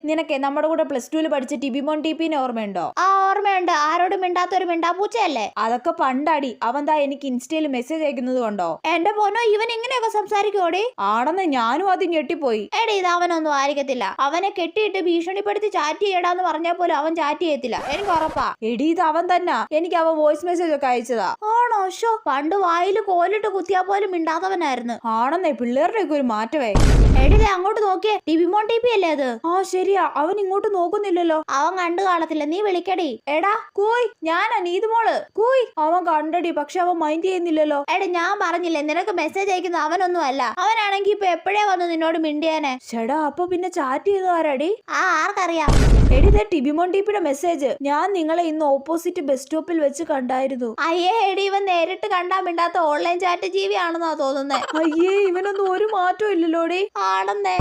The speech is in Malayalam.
നിനക്കെ നമ്മുടെ കൂടെ +2 പഠിച്ച ടിബിമോൻ ടിപിനെ ഓർമ്മയുണ്ടോ? ആ ഓർമ്മയുണ്ട്. ആരോടും മിണ്ടാത്തൊരു മിണ്ടാപ്പൂച്ചയല്ലേ? അതൊക്കെ പണ്ടാടി. അവൻ ദാ എനിക്ക് ഇൻസ്റ്റയിൽ മെസ്സേജ് അയക്കുന്നത് കണ്ടോ? എന്റെ പോനോ, ഇവൻ ഇങ്ങനെയൊക്കെ സംസാരിക്കോടി? ആണെന്ന് ഞാനും ആദ്യം ഞെട്ടിപ്പോയി. എടി, ഇത് അവനൊന്നും ആയിരിക്കത്തില്ല. അവനെ കെട്ടിയിട്ട് ഭീഷണിപ്പെടുത്തി ചാറ്റ് ചെയ്യടാന്ന് പറഞ്ഞാൽ പോലും അവൻ ചാറ്റ് ചെയ്യത്തില്ല, എനിക്ക് ഉറപ്പാ. എടി, ഇത് അവൻ തന്നെ. എനിക്ക് അവൻ വോയിസ് മെസ്സേജ് ഒക്കെ അയച്ചതാ. ആണോ? ഷോ, പണ്ട് വായിൽ കോലിട്ട് കുത്തിയാ പോലും മിണ്ടാത്തവനായിരുന്നു. ആണെന്നേ, പിള്ളേരുടെ ഒക്കെ ഒരു മാറ്റമേ. എടി, അങ്ങോട്ട് നോക്കിയേ, ടിബിമോൻ ടിപി അല്ലേ അത്? ആ ശരിയാ, അവൻ ഇങ്ങോട്ട് നോക്കുന്നില്ലല്ലോ. അവൻ കണ്ടു കാണത്തില്ല, നീ വിളിക്കടി. എടാ കൂയ്, ഞാനാ നീതുമോള്. കൂയ്. അവൻ കണ്ടടി, പക്ഷെ അവൻ മൈൻഡ് ചെയ്യുന്നില്ലല്ലോ. എടി, ഞാൻ പറഞ്ഞില്ലേ നിനക്ക് മെസ്സേജ് അയക്കുന്ന അവനൊന്നും അല്ല. അവനാണെങ്കി ഇപ്പൊ എപ്പോഴേ വന്ന് നിന്നോട് മിണ്ടിയാനെ. ചേടാ, അപ്പൊ പിന്നെ ചാറ്റ് ചെയ്തതാരാടി? ആർക്കറിയാം. എടി, ടിബിമോൻ ടിപിയുടെ മെസ്സേജ്. ഞാൻ നിങ്ങളെ ഇന്ന് ഓപ്പോസിറ്റ് ബസ് സ്റ്റോപ്പിൽ വെച്ച് കണ്ടായിരുന്നു. അയ്യേ എടി, ഇവൻ നേരിട്ട് കണ്ടാ മിണ്ടാത്ത ഓൺലൈൻ ചാറ്റ് ജീവിയാണെന്നാ തോന്നുന്നേ. അയ്യേ, ഇവനൊന്നും ഒരു മാറ്റവും ഇല്ലല്ലോടി. ആണെന്നേ.